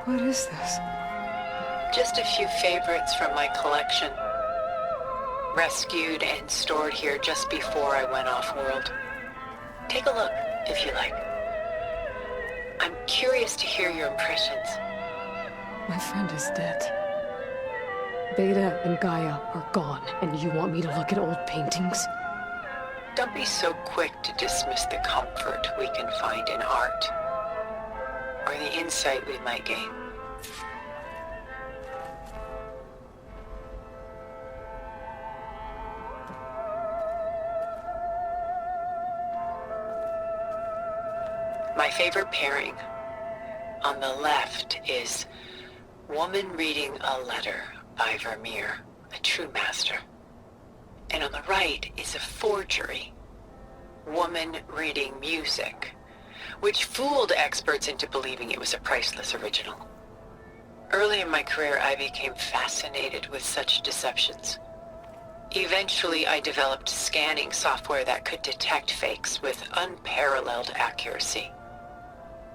What is this? Just a few favorites from my collection. Rescued and stored here just before I went off-world. Take a look, if you like. I'm curious to hear your impressions. My friend is dead. Beta and Gaia are gone, and you want me to look at old paintings? Don't be so quick to dismiss the comfort we can find in art, or the insight we might gain. My favorite pairing on the left is Woman Reading a Letter by Vermeer, a true master. And on the right is a forgery, Woman Reading Music, which fooled experts into believing it was a priceless original. Early in my career, I became fascinated with such deceptions. Eventually, I developed scanning software that could detect fakes with unparalleled accuracy.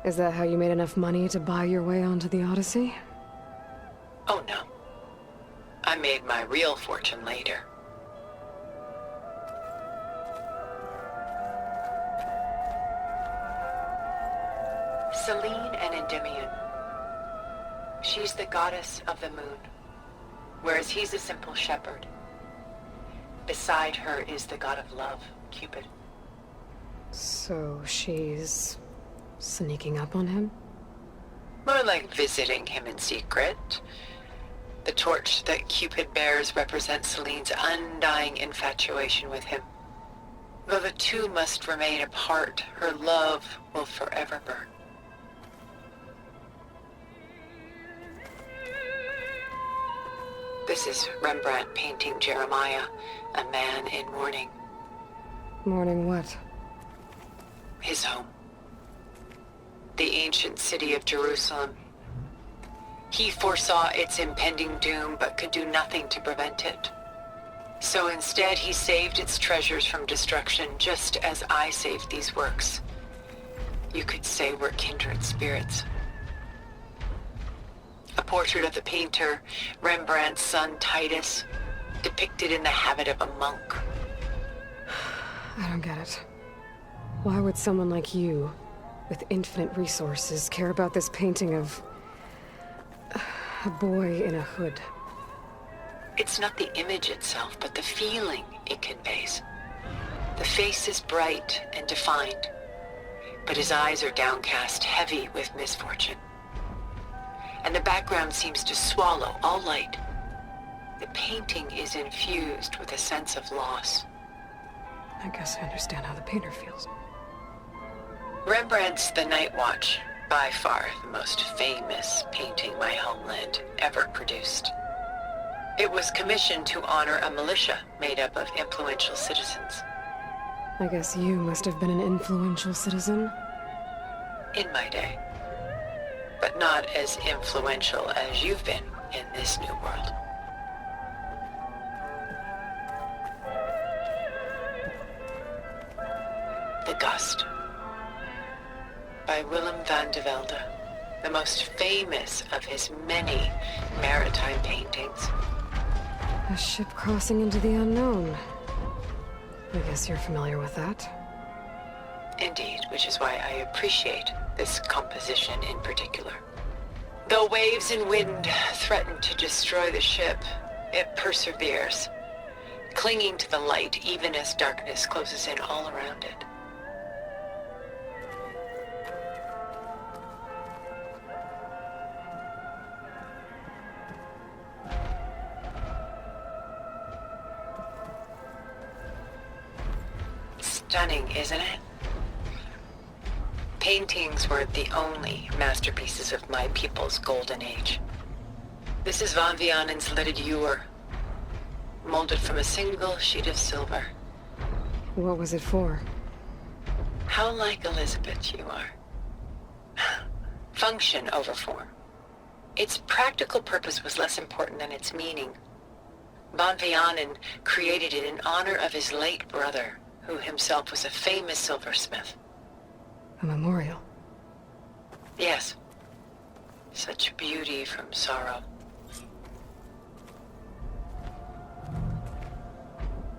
Is that how you made enough money to buy your way onto the Odyssey? Oh no. I made my real fortune later. Selene and Endymion. She's the goddess of the moon, whereas he's a simple shepherd. Beside her is the god of love, Cupid. So she's sneaking up on him? More like visiting him in secret. The torch that Cupid bears represents Selene's undying infatuation with him. Though the two must remain apart, her love will forever burn. This is Rembrandt painting Jeremiah, a man in mourning. Mourning what? His home. The ancient city of Jerusalem. He foresaw its impending doom, but could do nothing to prevent it. So instead, he saved its treasures from destruction, just as I saved these works. You could say we're kindred spirits. A portrait of the painter, Rembrandt's son Titus, depicted in the habit of a monk. I don't get it. Why would someone like you, with infinite resources, care about this painting of a boy in a hood? It's not the image itself, but the feeling it conveys. The face is bright and defined, but his eyes are downcast, heavy with misfortune. And the background seems to swallow all light. The painting is infused with a sense of loss. I guess I understand how the painter feels. Rembrandt's The Night Watch, by far the most famous painting my homeland ever produced. It was commissioned to honor a militia made up of influential citizens. I guess you must have been an influential citizen? In my day. But not as influential as you've been in this new world. The Gust, by Willem van de Velde, the most famous of his many maritime paintings. A ship crossing into the unknown. I guess you're familiar with that. Indeed, which is why I appreciate this composition in particular. Though waves and wind threaten to destroy the ship, it perseveres, clinging to the light even as darkness closes in all around it. Stunning, isn't it? Paintings weren't the only masterpieces of my people's golden age. This is Van Vianen's Lidded Ewer, molded from a single sheet of silver. What was it for? How like Elizabeth you are. Function over form. Its practical purpose was less important than its meaning. Van Vianen created it in honor of his late brother, who himself was a famous silversmith. A memorial? Yes. Such beauty from sorrow.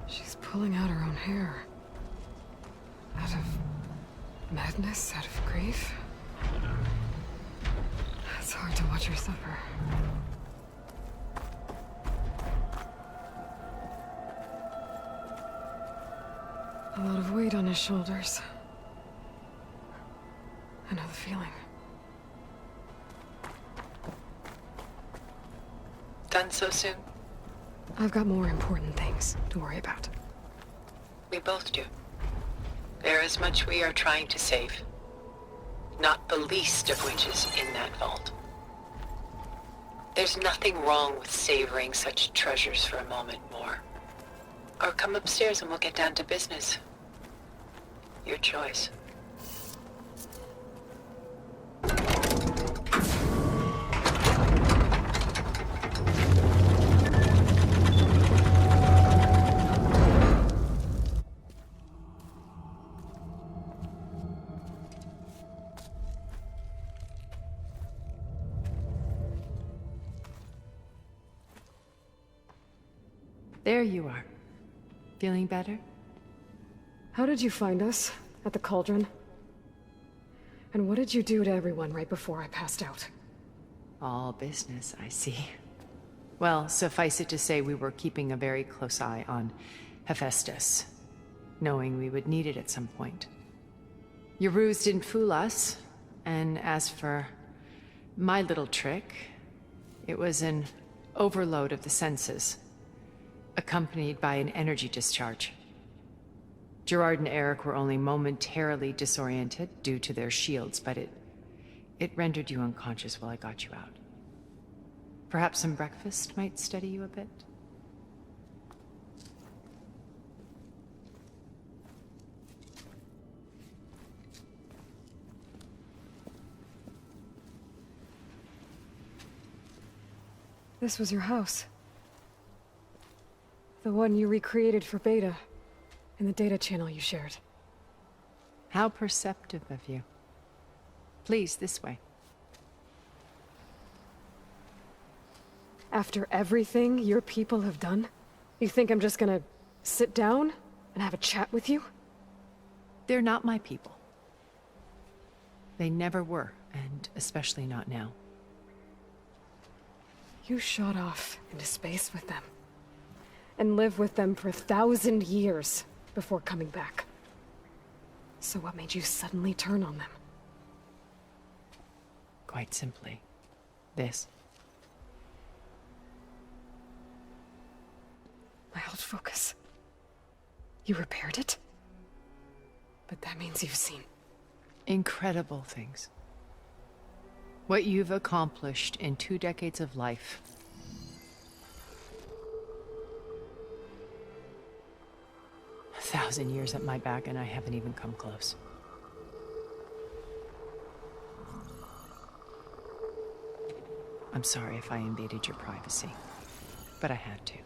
She's pulling out her own hair. Out of madness, out of grief. It's hard to watch her suffer. A lot of weight on his shoulders. I know the feeling. Done so soon? I've got more important things to worry about. We both do. There is much we are trying to save. Not the least of which is in that vault. There's nothing wrong with savoring such treasures for a moment more. Or come upstairs and we'll get down to business. Your choice. There you are. Feeling better? How did you find us? At the cauldron? And what did you do to everyone right before I passed out? All business, I see. Well, suffice it to say we were keeping a very close eye on Hephaestus, knowing we would need it at some point. Your ruse didn't fool us, and as for my little trick, it was an overload of the senses, accompanied by an energy discharge. Gerard and Eric were only momentarily disoriented due to their shields, but it rendered you unconscious while I got you out. Perhaps some breakfast might steady you a bit? This was your house. The one you recreated for Beta, in the data channel you shared. How perceptive of you. Please, this way. After everything your people have done, you think I'm just gonna sit down and have a chat with you? They're not my people. They never were, and especially not now. You shot off into space with them, and lived with them for 1,000 years before coming back. So what made you suddenly turn on them? Quite simply, this. My old focus. You repaired it? But that means you've seen Incredible things. What you've accomplished in 2 decades of life. A 1,000 years at my back and I haven't even come close. I'm sorry if I invaded your privacy, but I had to.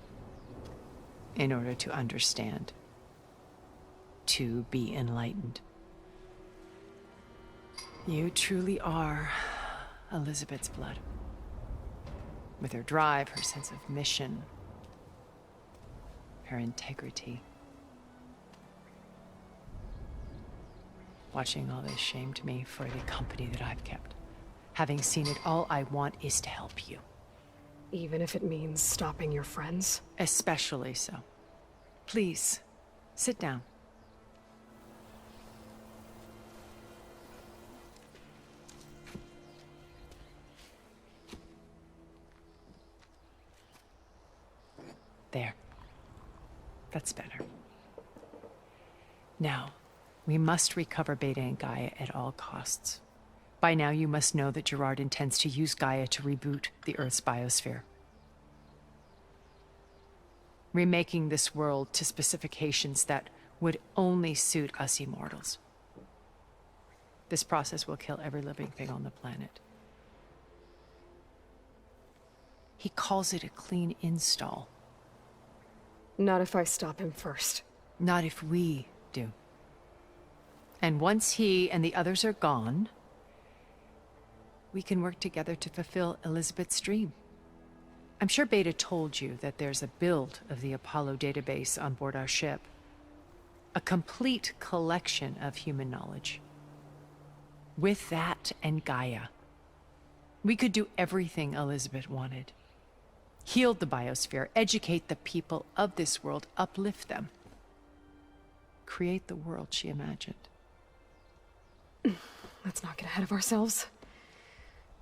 In order to understand. To be enlightened. You truly are Elizabeth's blood. With her drive, her sense of mission, her integrity. Watching all this shamed me for the company that I've kept. Having seen it, all I want is to help you. even if it means stopping your friends? Especially so. Please, sit down. There. That's better. Now, we must recover Beta and Gaia at all costs. By now, you must know that Gerard intends to use Gaia to reboot the Earth's biosphere. Remaking this world to specifications that would only suit us immortals. This process will kill every living thing on the planet. He calls it a clean install. Not if I stop him first. Not if we do. And once he and the others are gone, we can work together to fulfill Elizabeth's dream. I'm sure Beta told you that there's a build of the Apollo database on board our ship. A complete collection of human knowledge. With that and Gaia, we could do everything Elizabeth wanted. Heal the biosphere, educate the people of this world, uplift them. Create the world she imagined. Let's not get ahead of ourselves.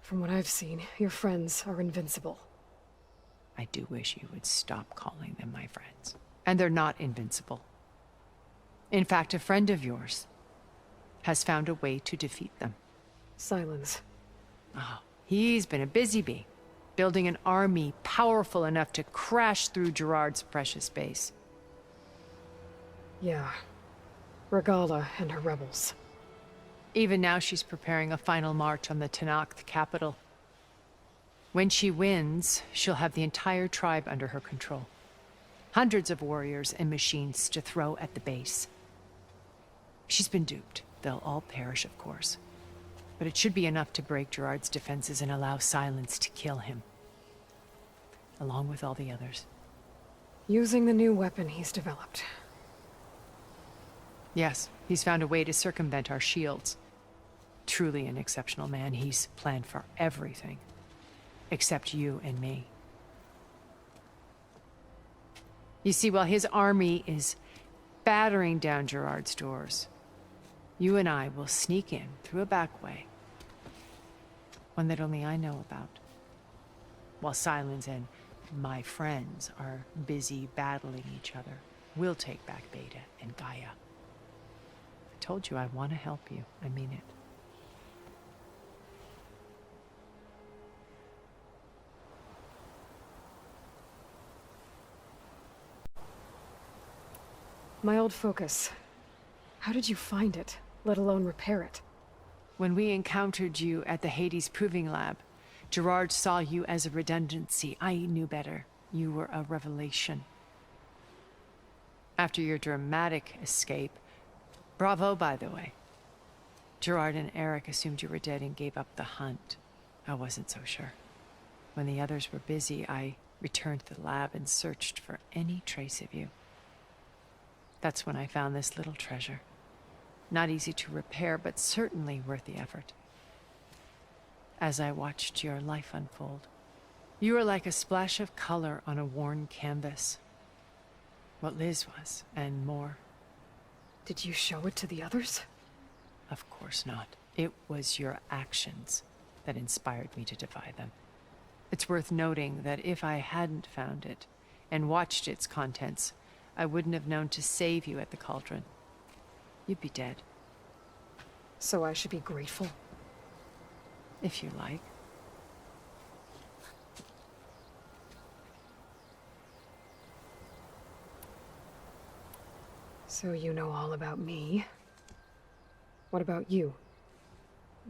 From what I've seen, your friends are invincible. I do wish you would stop calling them my friends. And they're not invincible. In fact, a friend of yours has found a way to defeat them. Silence. Oh, he's been a busy bee, building an army powerful enough to crash through Gerard's precious base. Yeah. Regala and her rebels. Even now she's preparing a final march on the Tenakth capital. When she wins, she'll have the entire tribe under her control. Hundreds of warriors and machines to throw at the base. She's been duped. They'll all perish, of course. But it should be enough to break Gerard's defenses and allow Silence to kill him. Along with all the others. Using the new weapon he's developed. Yes, he's found a way to circumvent our shields. Truly an exceptional man. He's planned for everything. Except you and me. You see, while his army is battering down Gerard's doors, you and I will sneak in through a back way. One that only I know about. While Silence and my friends are busy battling each other, we'll take back Beta and Gaia. I told you I want to help you. I mean it. My old focus. How did you find it, let alone repair it? When we encountered you at the Hades Proving Lab, Gerard saw you as a redundancy. I knew better. You were a revelation. After your dramatic escape, bravo, by the way. Gerard and Eric assumed you were dead and gave up the hunt. I wasn't so sure. When the others were busy, I returned to the lab and searched for any trace of you. That's when I found this little treasure. Not easy to repair, but certainly worth the effort. As I watched your life unfold, you were like a splash of color on a worn canvas. What Liz was, and more. Did you show it to the others? Of course not. It was your actions that inspired me to defy them. It's worth noting that if I hadn't found it and watched its contents, I wouldn't have known to save you at the cauldron. You'd be dead. So I should be grateful? If you like. So you know all about me. What about you?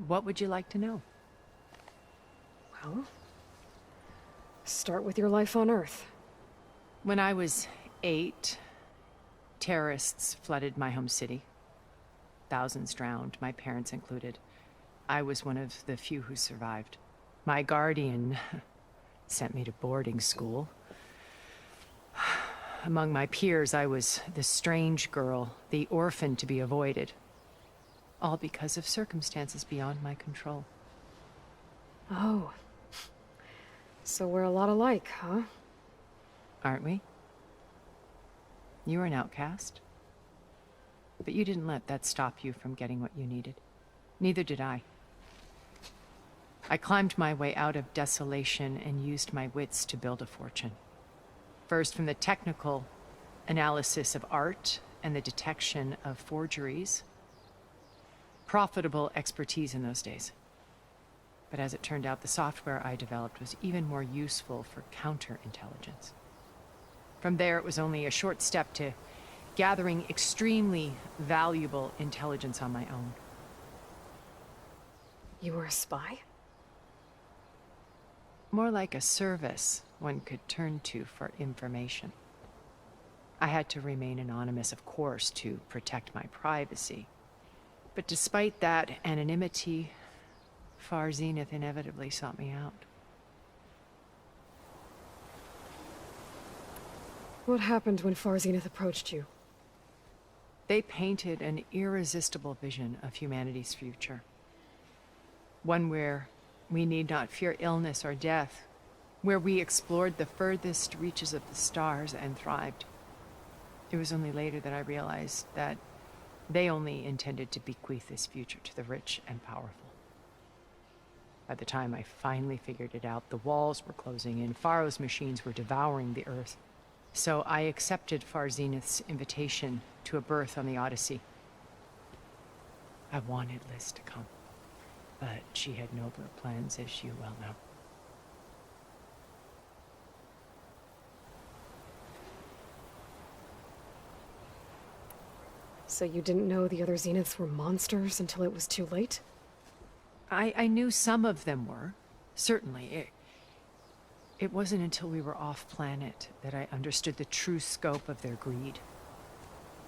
What would you like to know? Well, start with your life on Earth. When I was 8, terrorists flooded my home city. Thousands drowned, my parents included. I was one of the few who survived. My guardian sent me to boarding school. Among my peers, I was the strange girl, the orphan to be avoided. All because of circumstances beyond my control. Oh. So we're a lot alike, huh? Aren't we? You were an outcast. But you didn't let that stop you from getting what you needed. Neither did I. I climbed my way out of desolation and used my wits to build a fortune. First, from the technical analysis of art and the detection of forgeries. Profitable expertise in those days. But as it turned out, the software I developed was even more useful for counterintelligence. From there, it was only a short step to gathering extremely valuable intelligence on my own. You were a spy? More like a service one could turn to for information. I had to remain anonymous, of course, to protect my privacy. But despite that anonymity, Far Zenith inevitably sought me out. What happened when Far Zenith approached you? They painted an irresistible vision of humanity's future. One where we need not fear illness or death, where we explored the furthest reaches of the stars and thrived. It was only later that I realized that they only intended to bequeath this future to the rich and powerful. By the time I finally figured it out, the walls were closing in, Pharaoh's machines were devouring the earth. So I accepted Far Zenith's invitation to a berth on the Odyssey. I wanted Liz to come, but she had nobler plans, as you well know. So you didn't know the other Zeniths were monsters until it was too late? I knew some of them were, certainly. It wasn't until we were off-planet that I understood the true scope of their greed.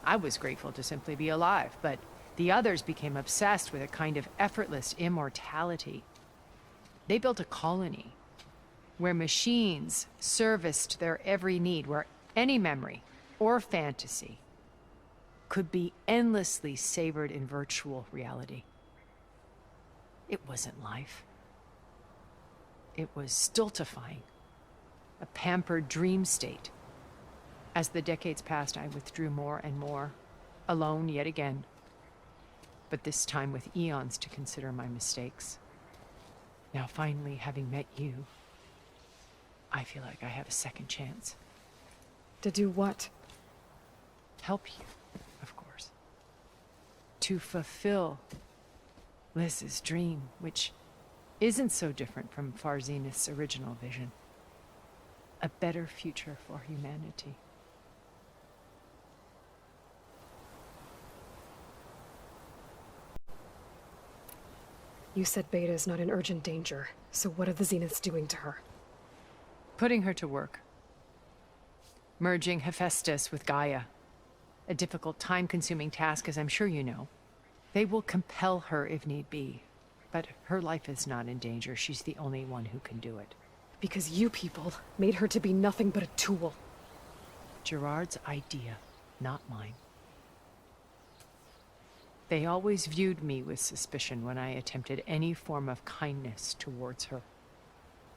I was grateful to simply be alive, but the others became obsessed with a kind of effortless immortality. They built a colony where machines serviced their every need, where any memory or fantasy could be endlessly savored in virtual reality. It wasn't life. It was stultifying, a pampered dream state. As the decades passed, I withdrew more and more, alone yet again, but this time with eons to consider my mistakes. Now finally, having met you, I feel like I have a second chance. To do what? Help you, of course. To fulfill Liz's dream, which isn't so different from Far Zenith's original vision. A better future for humanity. You said Beta is not in urgent danger, so what are the Zeniths doing to her? Putting her to work. Merging Hephaestus with Gaia. A difficult, time-consuming task, as I'm sure you know. They will compel her if need be. But her life is not in danger. She's the only one who can do it. Because you people made her to be nothing but a tool. Gerard's idea, not mine. They always viewed me with suspicion when I attempted any form of kindness towards her.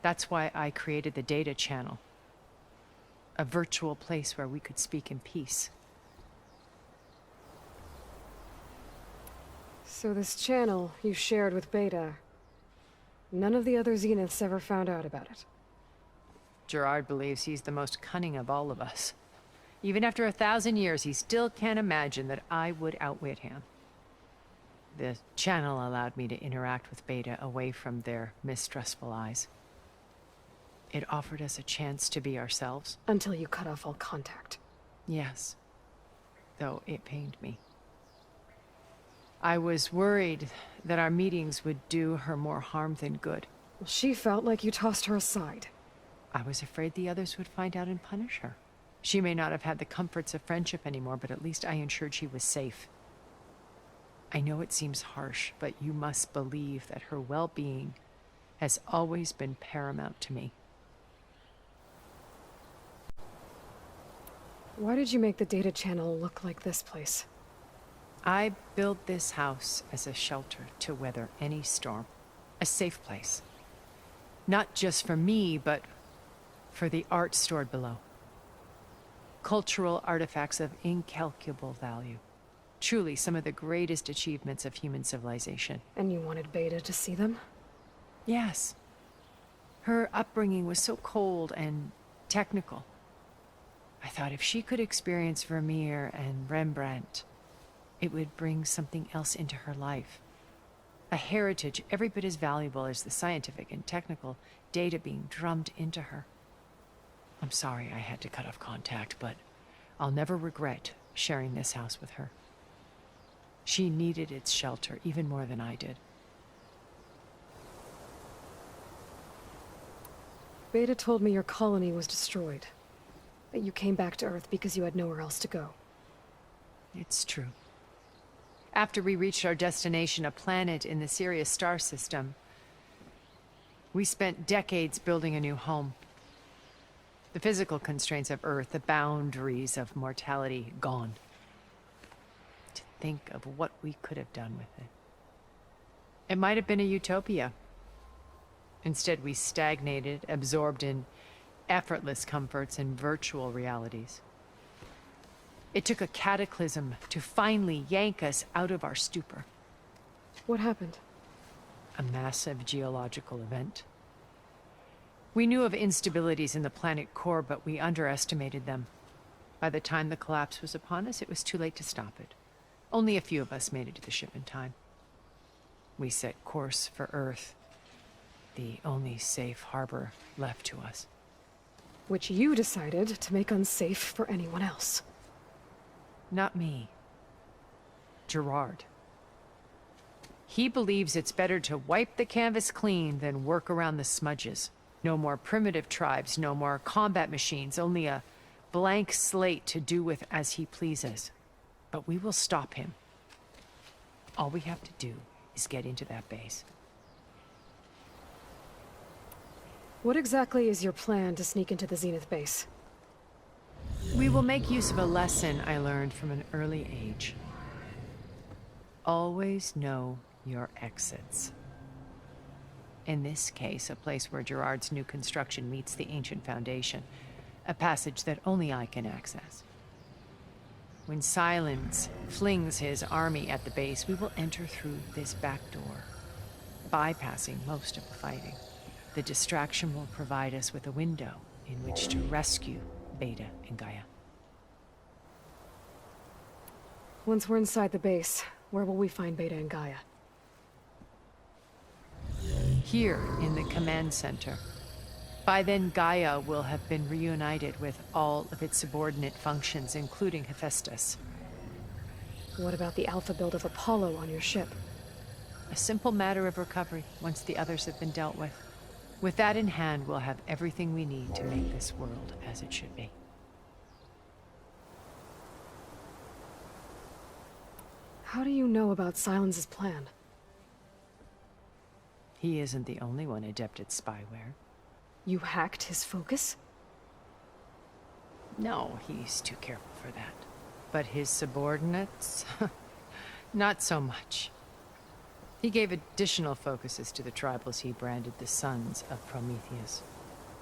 That's why I created the data channel. A virtual place where we could speak in peace. So this channel you shared with Beta, none of the other Zeniths ever found out about it. Gerard believes he's the most cunning of all of us. Even after 1,000 years, he still can't imagine that I would outwit him. The channel allowed me to interact with Beta away from their mistrustful eyes. It offered us a chance to be ourselves. Until you cut off all contact. Yes, though it pained me. I was worried that our meetings would do her more harm than good. Well, she felt like you tossed her aside. I was afraid the others would find out and punish her. She may not have had the comforts of friendship anymore, but at least I ensured she was safe. I know it seems harsh, but you must believe that her well-being has always been paramount to me. Why did you make the data channel look like this place? I built this house as a shelter to weather any storm. A safe place. Not just for me, but for the art stored below. Cultural artifacts of incalculable value. Truly some of the greatest achievements of human civilization. And you wanted Beta to see them? Yes. Her upbringing was so cold and technical. I thought if she could experience Vermeer and Rembrandt, it would bring something else into her life. A heritage every bit as valuable as the scientific and technical data being drummed into her. I'm sorry I had to cut off contact, but I'll never regret sharing this house with her. She needed its shelter even more than I did. Beta told me your colony was destroyed. That you came back to Earth because you had nowhere else to go. It's true. After we reached our destination, a planet in the Sirius star system, We spent decades building a new home. The physical constraints of Earth, the boundaries of mortality, gone. To think of what we could have done with it. It might have been a utopia. Instead, we stagnated, absorbed in effortless comforts and virtual realities. It took a cataclysm to finally yank us out of our stupor. What happened? A massive geological event. We knew of instabilities in the planet core, but we underestimated them. By the time the collapse was upon us, it was too late to stop it. Only a few of us made it to the ship in time. We set course for Earth, the only safe harbor left to us. Which you decided to make unsafe for anyone else. Not me. Gerard. He believes it's better to wipe the canvas clean than work around the smudges. No more primitive tribes, no more combat machines, only a blank slate to do with as he pleases. But we will stop him. All we have to do is get into that base. What exactly is your plan to sneak into the Zenith base? We will make use of a lesson I learned from an early age. Always know your exits. In this case, a place where Gerard's new construction meets the ancient foundation, a passage that only I can access. When Silence flings his army at the base, we will enter through this back door, bypassing most of the fighting. The distraction will provide us with a window in which to rescue Beta and Gaia. Once we're inside the base, where will we find Beta and Gaia? Here in the command center. By then, Gaia will have been reunited with all of its subordinate functions, including Hephaestus. What about the alpha build of Apollo on your ship? A simple matter of recovery once the others have been dealt with. With that in hand, we'll have everything we need to make this world as it should be. How do you know about Silence's plan? He isn't the only one adept at spyware. You hacked his focus? No, he's too careful for that. But his subordinates? Not so much. He gave additional focuses to the tribals he branded the Sons of Prometheus.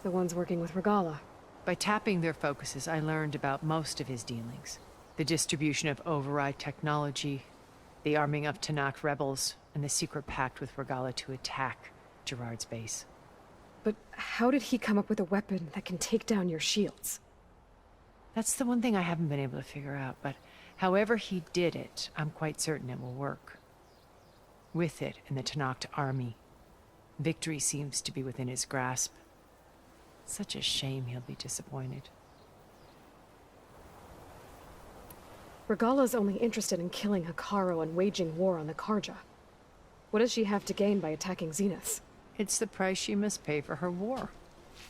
The ones working with Regala. By tapping their focuses, I learned about most of his dealings. The distribution of override technology, the arming of Tanakh rebels, and the secret pact with Regala to attack Gerard's base. But how did he come up with a weapon that can take down your shields? That's the one thing I haven't been able to figure out, but however he did it, I'm quite certain it will work. With it and the Tanakh army, victory seems to be within his grasp. Such a shame he'll be disappointed. Regala's only interested in killing Hekarro and waging war on the Karja. What does she have to gain by attacking Zenith? It's the price she must pay for her war.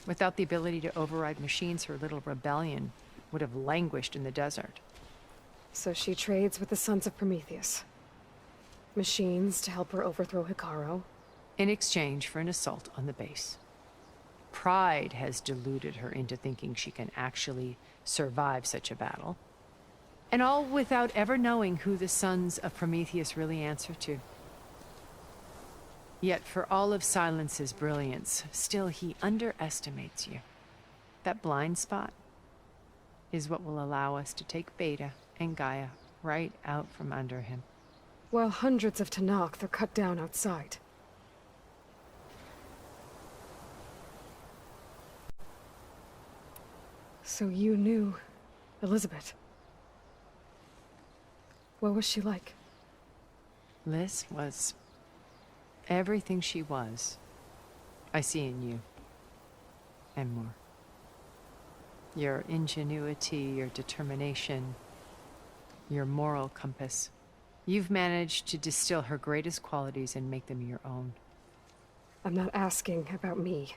Without the ability to override machines, her little rebellion would have languished in the desert. So she trades with the Sons of Prometheus. Machines to help her overthrow Hekarro. In exchange for an assault on the base. Pride has deluded her into thinking she can actually survive such a battle. And all without ever knowing who the Sons of Prometheus really answer to. Yet for all of Silence's brilliance, still he underestimates you. That blind spot is what will allow us to take Beta and Gaia right out from under him. While hundreds of Tanakh are cut down outside. So you knew Elizabeth. What was she like? Liz was everything she was. I see in you. And more. Your ingenuity, your determination, your moral compass. You've managed to distill her greatest qualities and make them your own. I'm not asking about me.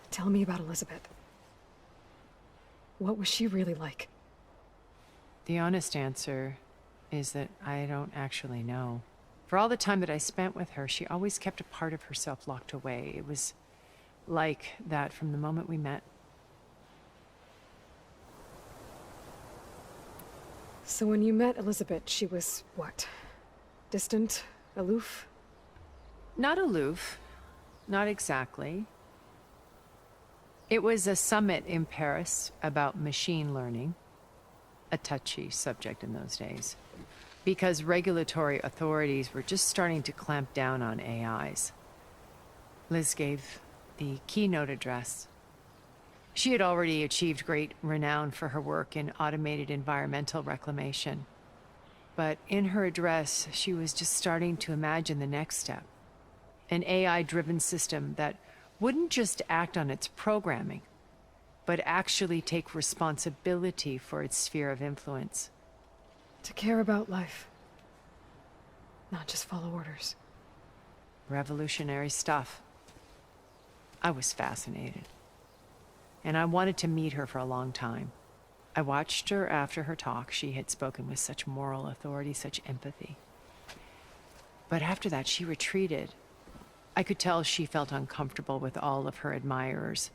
Tell me about Elizabeth. What was she really like? The honest answer is that I don't actually know. For all the time that I spent with her, she always kept a part of herself locked away. It was like that from the moment we met. So when you met Elizabeth, she was what? Distant? Aloof? Not aloof. Not exactly. It was a summit in Paris about machine learning, a touchy subject in those days, because regulatory authorities were just starting to clamp down on AIs. Liz gave the keynote address. She had already achieved great renown for her work in automated environmental reclamation. But in her address, she was just starting to imagine the next step. An AI-driven system that wouldn't just act on its programming, but actually take responsibility for its sphere of influence. To care about life. Not just follow orders. Revolutionary stuff. I was fascinated. And I wanted to meet her for a long time. I watched her after her talk. She had spoken with such moral authority, such empathy. But after that, she retreated. I could tell she felt uncomfortable with all of her admirers.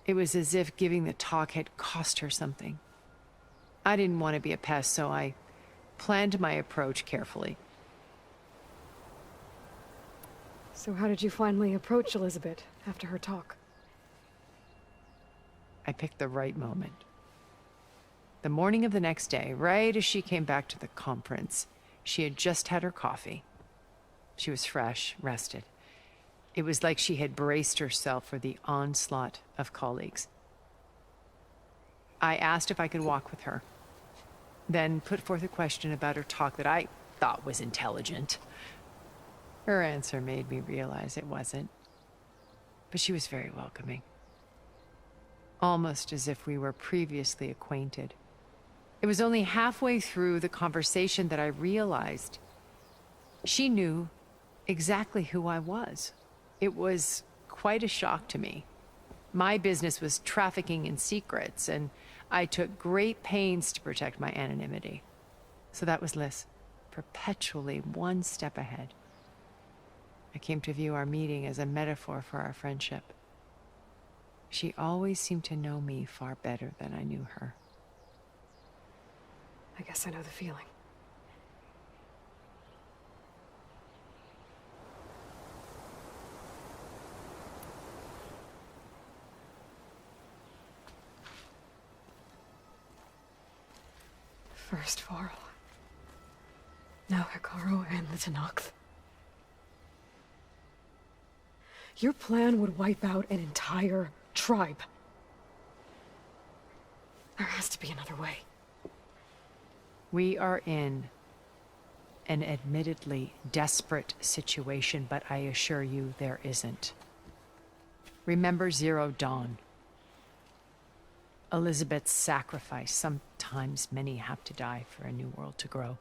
It was as if giving the talk had cost her something. I didn't want to be a pest, so I planned my approach carefully. So how did you finally approach Elizabeth after her talk? I picked the right moment. The morning of the next day, right as she came back to the conference, she had just had her coffee. She was fresh, rested. It was like she had braced herself for the onslaught of colleagues. I asked if I could walk with her, then put forth a question about her talk that I thought was intelligent. Her answer made me realize it wasn't, but she was very welcoming. Almost as if we were previously acquainted. It was only halfway through the conversation that I realized she knew exactly who I was. It was quite a shock to me. My business was trafficking in secrets, and I took great pains to protect my anonymity. So that was Liz, perpetually one step ahead. I came to view our meeting as a metaphor for our friendship. She always seemed to know me far better than I knew her. I guess I know the feeling. First Varl. Now Hikaru and the Tenakth. Your plan would wipe out an entire tribe. There has to be another way. We are in an admittedly desperate situation, but I assure you there isn't. Remember Zero Dawn. Elizabeth's sacrifice. Sometimes many have to die for a new world to grow.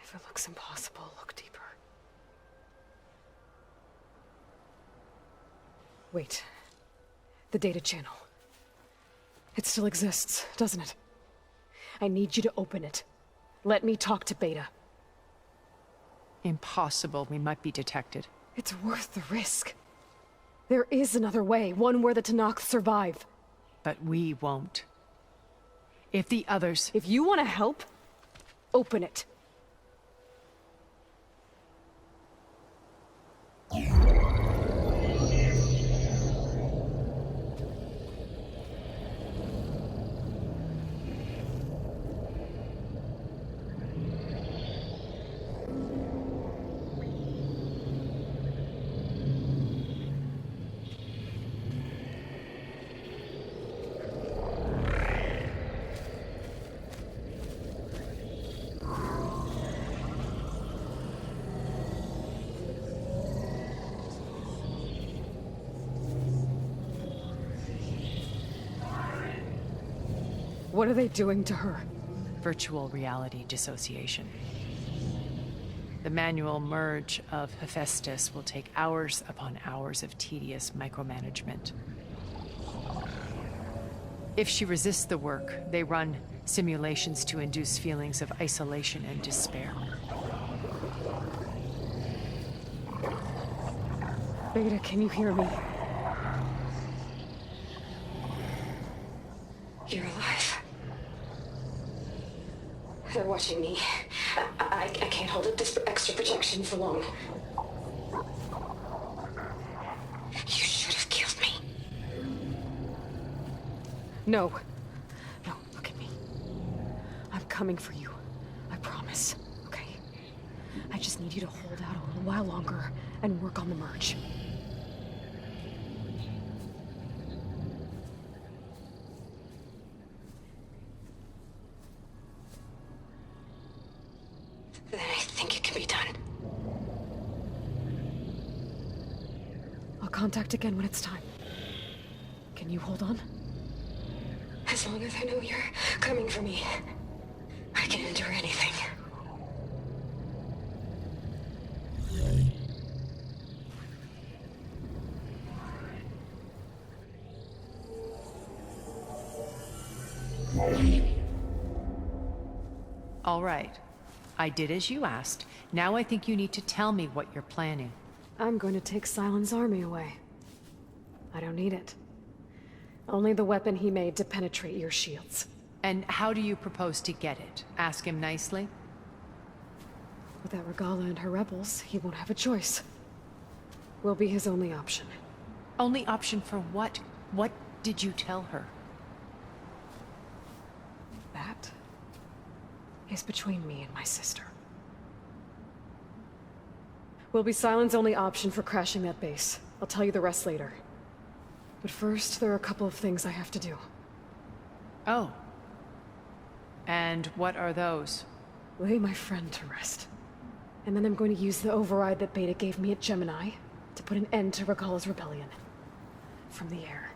If it looks impossible, look deeper. Wait. The data channel. It still exists, doesn't it? I need you to open it. Let me talk to Beta. Impossible. We might be detected. It's worth the risk. There is another way, one where the Tenakth survive. But we won't. If the others... If you want to help, open it. What are they doing to her? Virtual reality dissociation. The manual merge of Hephaestus will take hours upon hours of tedious micromanagement. If she resists the work, they run simulations to induce feelings of isolation and despair. Beta, can you hear me? You're alive. They're watching me. I can't hold up this extra protection for long. You should have killed me. No. No, look at me. I'm coming for you. I promise. Okay? I just need you to hold out a little while longer and work on the merge. Then I think it can be done. I'll contact again when it's time. Can you hold on? As long as I know you're coming for me, I can endure anything. All right. I did as you asked. Now I think you need to tell me what you're planning. I'm going to take Silent's army away. I don't need it. Only the weapon he made to penetrate your shields. And how do you propose to get it? Ask him nicely? Without Regala and her rebels, he won't have a choice. We'll be his only option. Only option for what? What did you tell her? That is between me and my sister. Will be Silent's only option for crashing that base. I'll tell you the rest later. But first, there are a couple of things I have to do. Oh. And what are those? Lay my friend to rest. And then I'm going to use the override that Beta gave me at Gemini to put an end to Regala's rebellion. From the air.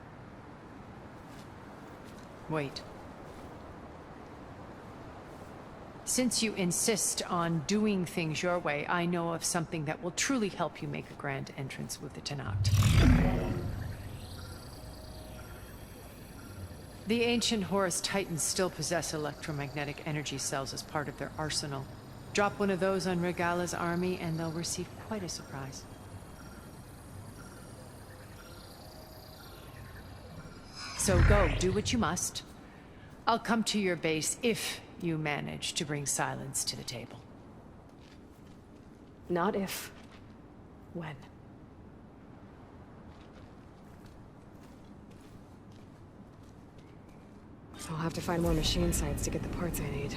Wait. Since you insist on doing things your way, I know of something that will truly help you make a grand entrance with the Tenakt. The ancient Horus Titans still possess electromagnetic energy cells as part of their arsenal. Drop one of those on Regala's army and they'll receive quite a surprise. So go, do what you must. I'll come to your base if you manage to bring Silence to the table. Not if. When. I'll have to find more machine sites to get the parts I need.